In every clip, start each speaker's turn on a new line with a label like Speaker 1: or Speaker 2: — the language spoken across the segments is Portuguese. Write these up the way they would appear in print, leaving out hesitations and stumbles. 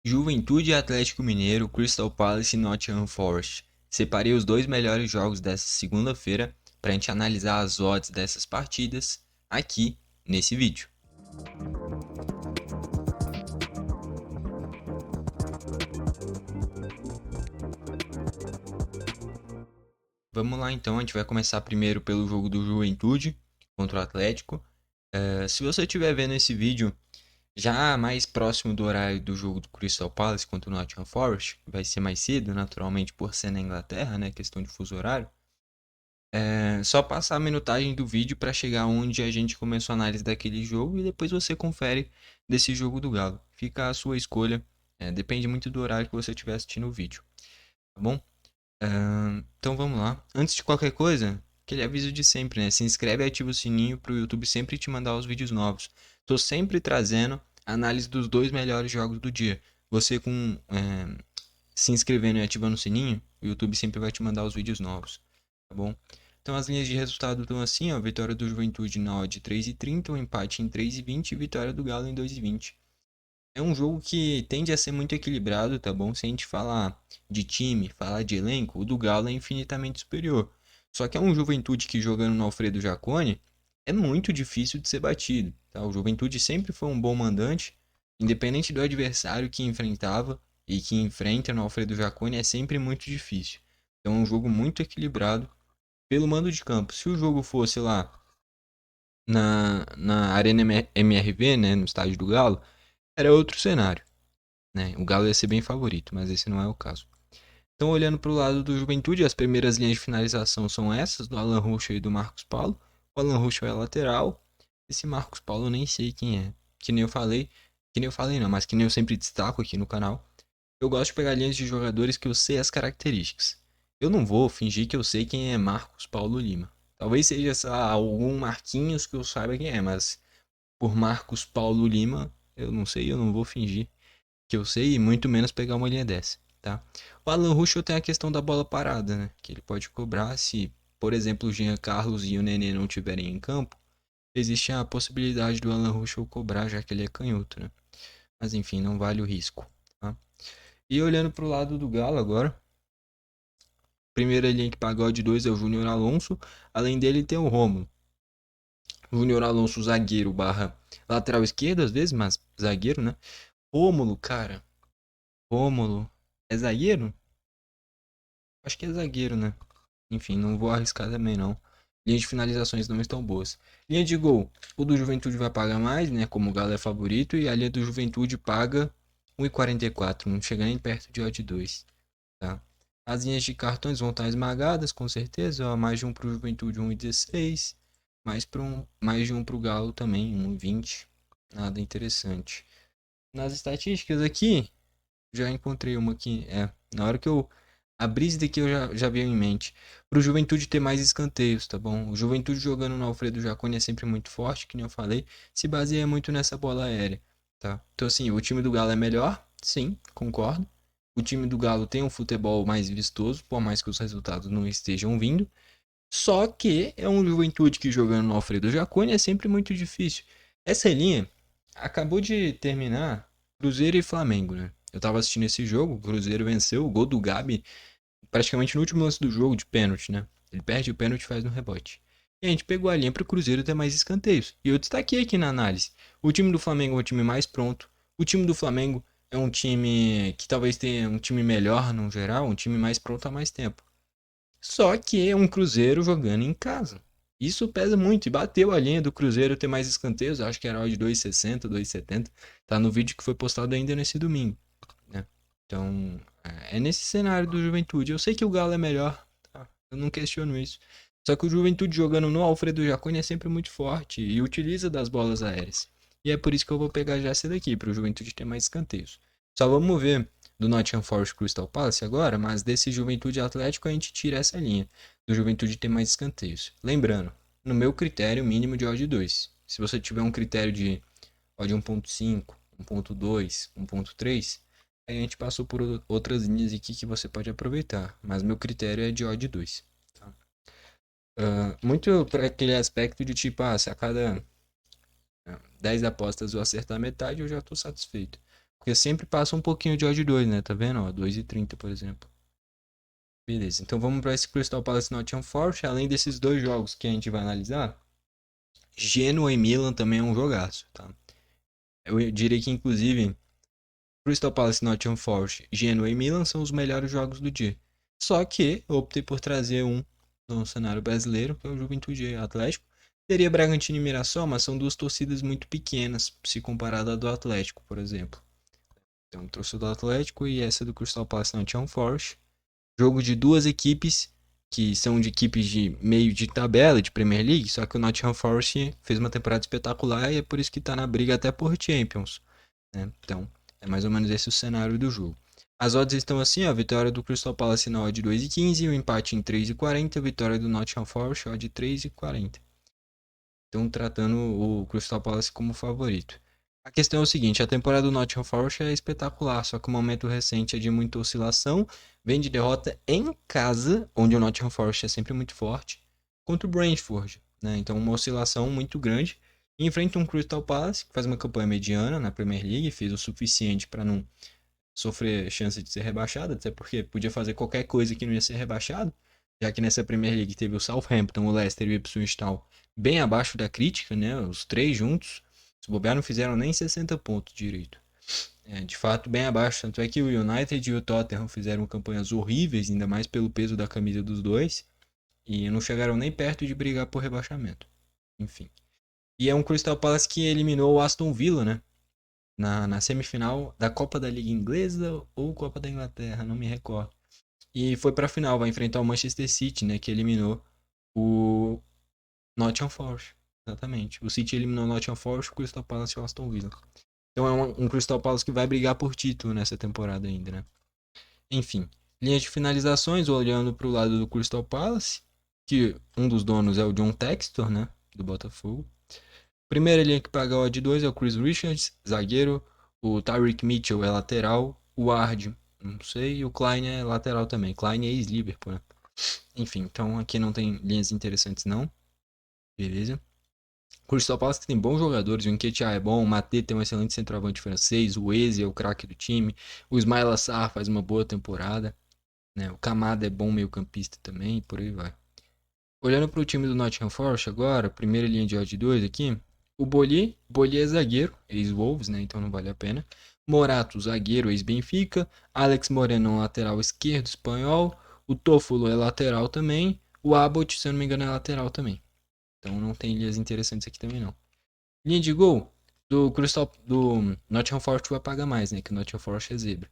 Speaker 1: Juventude Atlético Mineiro, Crystal Palace e Nottingham Forest. Separei os dois melhores jogos dessa segunda-feira para a gente analisar as odds dessas partidas aqui nesse vídeo. Vamos lá então, a gente vai começar primeiro pelo jogo do Juventude contra o Atlético. Se você estiver vendo esse vídeo já mais próximo do horário do jogo do Crystal Palace contra o Nottingham Forest, que vai ser mais cedo, naturalmente, por ser na Inglaterra, né? Questão de fuso horário. Só passar a minutagem do vídeo para chegar onde a gente começou a análise daquele jogo e depois você confere desse jogo do Galo. Fica a sua escolha, depende muito do horário que você estiver assistindo o vídeo, tá bom? Então vamos lá. Antes de qualquer coisa, aquele aviso de sempre, né? Se inscreve e ativa o sininho para o YouTube sempre te mandar os vídeos novos. Tô sempre trazendo análise dos dois melhores jogos do dia. Você se inscrevendo e ativando o sininho, o YouTube sempre vai te mandar os vídeos novos, tá bom? Então as linhas de resultado estão assim, ó, vitória do Juventude na odd 3,30, o empate em 3,20 e vitória do Galo em 2,20. É um jogo que tende a ser muito equilibrado, tá bom? Se a gente falar de time, falar de elenco, o do Galo é infinitamente superior. Só que é um Juventude que jogando no Alfredo Jaconi é muito difícil de ser batido, tá? O Juventude sempre foi um bom mandante, independente do adversário que enfrentava e que enfrenta no Alfredo Jaconi é sempre muito difícil. Então é um jogo muito equilibrado pelo mando de campo. Se o jogo fosse lá na Arena MRV, né, no estádio do Galo, era outro cenário, né? O Galo ia ser bem favorito, mas esse não é o caso. Então, olhando para o lado do Juventude, as primeiras linhas de finalização são essas, do Alan Ruschel e do Marcos Paulo. O Alan Ruschel é lateral. Esse Marcos Paulo eu nem sei quem é. Que nem eu falei não, mas que nem eu sempre destaco aqui no canal. Eu gosto de pegar linhas de jogadores que eu sei as características. Eu não vou fingir que eu sei quem é Marcos Paulo Lima. Talvez seja algum Marquinhos que eu saiba quem é, mas por Marcos Paulo Lima, eu não sei, eu não vou fingir que eu sei, e muito menos pegar uma linha dessa, tá? O Alan Ruschel tem a questão da bola parada, né? Que ele pode cobrar se, por exemplo, o Jean Carlos e o Nenê não estiverem em campo, existe a possibilidade do Alan Ruschel cobrar, já que ele é canhoto, né? Mas enfim, não vale o risco, tá? E olhando pro lado do Galo agora, primeira linha que pagou de 2 é o Júnior Alonso, além dele tem o Romulo. Júnior Alonso, zagueiro barra lateral esquerdo, às vezes, mas zagueiro, né? Rômulo, cara. Rômulo. É zagueiro? Acho que é zagueiro, né? Enfim, não vou arriscar também não. Linhas de finalizações não estão boas. Linha de gol. O do Juventude vai pagar mais, né? Como o Galo é favorito. E a linha do Juventude paga 1,44. Não chega nem perto de odd 2. Tá? As linhas de cartões vão estar esmagadas, com certeza. Ó, mais de um para o Juventude, 1,16. Mais de um para o Galo também, 1,20. Nada interessante. Nas estatísticas aqui, já encontrei uma aqui. Na hora que eu abri isso daqui, eu já vi em mente. Pro Juventude ter mais escanteios, tá bom? O Juventude jogando no Alfredo Jaconi é sempre muito forte, que nem eu falei. Se baseia muito nessa bola aérea, tá? Então, assim, o time do Galo é melhor? Sim, concordo. O time do Galo tem um futebol mais vistoso, por mais que os resultados não estejam vindo. Só que é um Juventude que jogando no Alfredo Jaconi é sempre muito difícil. Essa linha acabou de terminar Cruzeiro e Flamengo, né? Eu tava assistindo esse jogo, o Cruzeiro venceu, o gol do Gabi praticamente no último lance do jogo de pênalti, né? Ele perde o pênalti e faz no rebote. E a gente pegou a linha para o Cruzeiro ter mais escanteios. E eu destaquei aqui na análise. O time do Flamengo é um time mais pronto. O time do Flamengo é um time que talvez tenha um time melhor no geral, um time mais pronto há mais tempo. Só que é um Cruzeiro jogando em casa. Isso pesa muito e bateu a linha do Cruzeiro ter mais escanteios. Acho que era de 2,60, 2,70. Tá no vídeo que foi postado ainda nesse domingo, né? Então, é nesse cenário do Juventude. Eu sei que o Galo é melhor, tá? Eu não questiono isso. Só que o Juventude jogando no Alfredo Jaconi é sempre muito forte e utiliza das bolas aéreas. E é por isso que eu vou pegar já essa daqui, para o Juventude ter mais escanteios. Só vamos ver do Nottingham Forest Crystal Palace agora, mas desse Juventude Atlético a gente tira essa linha. Do Juventude ter mais escanteios. Lembrando, no meu critério mínimo de odd 2. Se você tiver um critério de odd 1.5, 1.2, 1.3, aí a gente passou por outras linhas aqui que você pode aproveitar. Mas meu critério é de odd 2. Tá? Muito para aquele aspecto de tipo, se a cada 10 apostas eu acertar metade, eu já estou satisfeito. Porque sempre passa um pouquinho de odd 2, né? Tá vendo? Ó, 2,30, por exemplo. Beleza, então vamos para esse Crystal Palace Nottingham Forest. Além desses dois jogos que a gente vai analisar, Genoa e Milan também é um jogaço, tá? Eu diria que, inclusive, Crystal Palace, Nottingham Forest, Genoa e Milan são os melhores jogos do dia. Só que eu optei por trazer um no cenário brasileiro, que é o Juventude e Atlético. Teria Bragantino e Mirassol, mas são duas torcidas muito pequenas, se comparada à do Atlético, por exemplo. Então, trouxe o do Atlético e essa do Crystal Palace, Nottingham Forest. Jogo de duas equipes que são de equipes de meio de tabela de Premier League, só que o Nottingham Forest fez uma temporada espetacular e é por isso que está na briga até por Champions, né? Então, é mais ou menos esse o cenário do jogo. As odds estão assim, ó, a vitória do Crystal Palace na odd 2,15, o empate em 3,40, a vitória do Nottingham Forest odd 3,40. Então, tratando o Crystal Palace como favorito. A questão é o seguinte, a temporada do Nottingham Forest é espetacular, só que o momento recente é de muita oscilação, vem de derrota em casa, onde o Nottingham Forest é sempre muito forte, contra o Brentford, né? Então uma oscilação muito grande. E enfrenta um Crystal Palace, que faz uma campanha mediana na Premier League, fez o suficiente para não sofrer chance de ser rebaixado, até porque podia fazer qualquer coisa que não ia ser rebaixado, já que nessa Premier League teve o Southampton, o Leicester e o Ipswich Town bem abaixo da crítica, né? Os três juntos, se bobear, não fizeram nem 60 pontos direito. É, de fato, bem abaixo. Tanto é que o United e o Tottenham fizeram campanhas horríveis, ainda mais pelo peso da camisa dos dois, e não chegaram nem perto de brigar por rebaixamento. Enfim. E é um Crystal Palace que eliminou o Aston Villa, né? Na semifinal da Copa da Liga Inglesa ou Copa da Inglaterra, não me recordo. E foi pra final, vai enfrentar o Manchester City, né? Que eliminou o Nottingham Forest. Exatamente. O City eliminou o Nottingham Forest, o Crystal Palace e o Aston Villa. Então é um Crystal Palace que vai brigar por título nessa temporada ainda, né? Enfim, linha de finalizações, olhando para o lado do Crystal Palace, que um dos donos é o John Textor, né? Do Botafogo. Primeira linha que paga o odd 2 é o Chris Richards, zagueiro. O Tyreek Mitchell é lateral. O Ward, não sei. E o Klein é lateral também. Klein é ex-Liverpool, né? Enfim, então aqui não tem linhas interessantes não. Beleza. Crystal Palace tem bons jogadores, o Nketiah é bom, o Maté tem um excelente centroavante francês, o Eze é o craque do time, o Ismaila Sarr faz uma boa temporada, né? O Kamada é bom meio-campista também, e por aí vai. Olhando para o time do Nottingham Forest agora, primeira linha de odd 2 aqui, o Boli é zagueiro, ex-Wolves, né? Então não vale a pena. Morato, zagueiro, ex-Benfica. Alex Moreno, lateral esquerdo, espanhol. O Toffolo é lateral também. O Abbott, se eu não me engano, é lateral também. Então não tem linhas interessantes aqui também não. Linha de gol do Nottingham Forest vai pagar mais, né? Que o Nottingham Forest é zebra.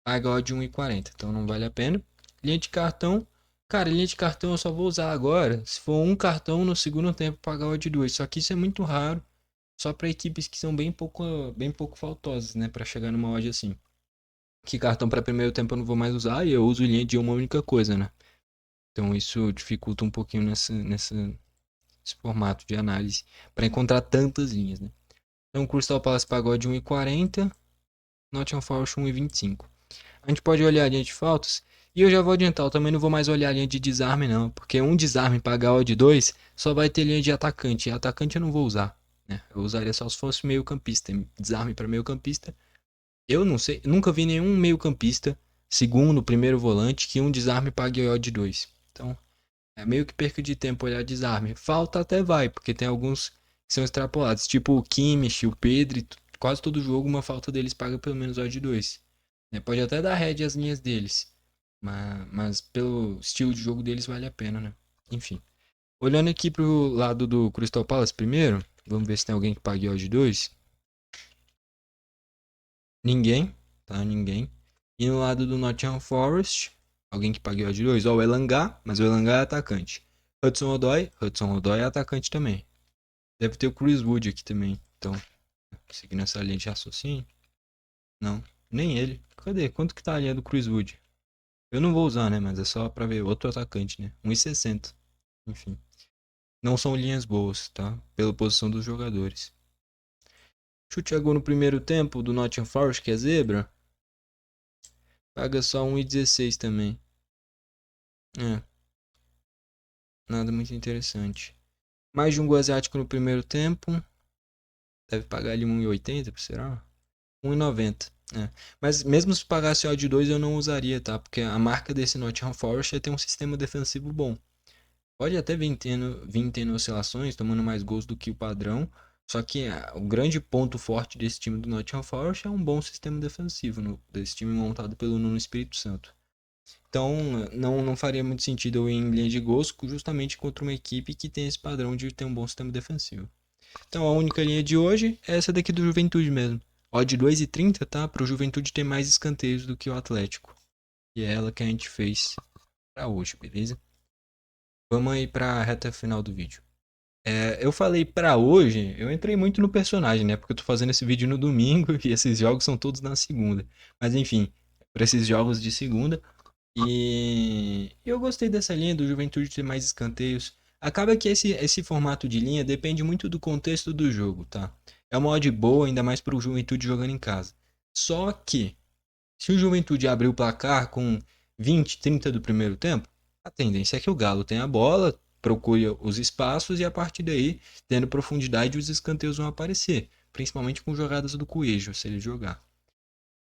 Speaker 1: Paga odd 1,40, então não vale a pena. Linha de cartão. Cara, linha de cartão eu só vou usar agora se for um cartão no segundo tempo pagar odd 2. Só que isso é muito raro. Só para equipes que são bem pouco faltosas, né? Para chegar numa odd assim. Que cartão para primeiro tempo eu não vou mais usar e eu uso linha de uma única coisa, né? Então isso dificulta um pouquinho nesse formato de análise para encontrar tantas linhas, né? Então, Crystal Palace pagou de 1,40, Nottingham Forest 1,25. A gente pode olhar a linha de faltas, e eu já vou adiantar, eu também não vou mais olhar a linha de desarme não, porque um desarme pagar o de 2 só vai ter linha de atacante, e atacante eu não vou usar, né? Eu usaria só se fosse meio campista, desarme para meio campista. Eu não sei, nunca vi nenhum meio campista, segundo, primeiro volante, que um desarme pague o de 2. Então, é meio que perca de tempo olhar desarme. Falta até vai, porque tem alguns que são extrapolados. Tipo o Kimmich, o Pedri, quase todo jogo uma falta deles paga pelo menos odd 2. Né? Pode até dar head as linhas deles. Mas pelo estilo de jogo deles vale a pena, né? Enfim. Olhando aqui pro lado do Crystal Palace primeiro. Vamos ver se tem alguém que pague odd 2. Ninguém. Tá? Ninguém. E no lado do Nottingham Forest. Alguém que pague odd 2. Ó, o Elanga. Mas o Elanga é atacante. Hudson Odoi é atacante também. Deve ter o Chris Wood aqui também. Então, seguindo essa linha de raciocínio. Não, nem ele. Cadê? Quanto que tá a linha do Chris Wood? Eu não vou usar, né? Mas é só pra ver outro atacante, né? 1,60. Enfim. Não são linhas boas, tá? Pela posição dos jogadores. Chute a gol no primeiro tempo do Nottingham Forest, que é zebra. Paga só 1,16 também. É, nada muito interessante. Mais de um gol asiático no primeiro tempo. Deve pagar ali 1,80, será? 1,90. É. Mas mesmo se pagasse odd 2 eu não usaria, tá? Porque a marca desse Nottingham Forest é ter um sistema defensivo bom. Pode até vir tendo oscilações, tomando mais gols do que o padrão. Só que o grande ponto forte desse time do Nottingham Forest é um bom sistema defensivo, desse time montado pelo Nuno Espírito Santo. Então, não faria muito sentido eu ir em linha de gols justamente contra uma equipe que tem esse padrão de ter um bom sistema defensivo. Então, a única linha de hoje é essa daqui do Juventude mesmo. Odd 2,30, tá? Para o Juventude ter mais escanteios do que o Atlético. E é ela que a gente fez para hoje, beleza? Vamos aí para a reta final do vídeo. Eu falei pra hoje, eu entrei muito no personagem, né? Porque eu tô fazendo esse vídeo no domingo e esses jogos são todos na segunda. Mas enfim, para esses jogos de segunda. E eu gostei dessa linha do Juventude ter mais escanteios. Acaba que esse formato de linha depende muito do contexto do jogo, tá? É uma odd boa, ainda mais pro Juventude jogando em casa. Só que, se o Juventude abrir o placar com 20, 30 do primeiro tempo, a tendência é que o Galo tenha a bola, procure os espaços e a partir daí, tendo profundidade, os escanteios vão aparecer. Principalmente com jogadas do Coelho, se ele jogar.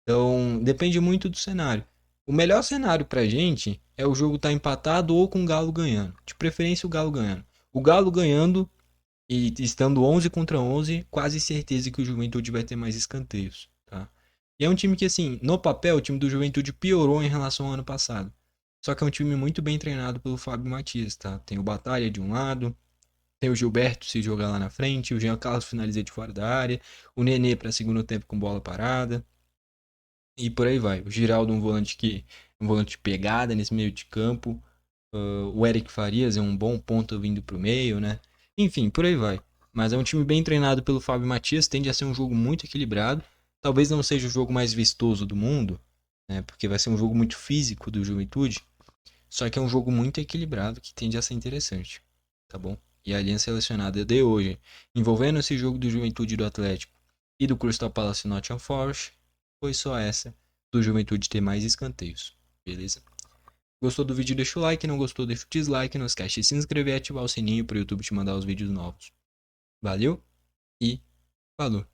Speaker 1: Então, depende muito do cenário. O melhor cenário pra gente é o jogo estar empatado ou com o Galo ganhando. De preferência, o Galo ganhando. O Galo ganhando e estando 11 contra 11, quase certeza que o Juventude vai ter mais escanteios, tá? E é um time que, assim, no papel, o time do Juventude piorou em relação ao ano passado. Só que é um time muito bem treinado pelo Fábio Matias, tá? Tem o Batalha de um lado, tem o Gilberto se jogar lá na frente, o Jean Carlos finaliza de fora da área, o Nenê para segundo tempo com bola parada. E por aí vai. O Giraldo, um volante de pegada nesse meio de campo. O Eric Farias é um bom ponto vindo pro meio, né? Enfim, por aí vai. Mas é um time bem treinado pelo Fábio Matias, tende a ser um jogo muito equilibrado. Talvez não seja o jogo mais vistoso do mundo, né? Porque vai ser um jogo muito físico do Juventude. Só que é um jogo muito equilibrado que tende a ser interessante, tá bom? E a linha selecionada de hoje, envolvendo esse jogo do Juventude e do Atlético e do Crystal Palace e Nottingham Forest, foi só essa do Juventude ter mais escanteios, beleza? Gostou do vídeo, deixa o like, não gostou, deixa o dislike, não esquece de se inscrever e ativar o sininho para o YouTube te mandar os vídeos novos. Valeu e falou!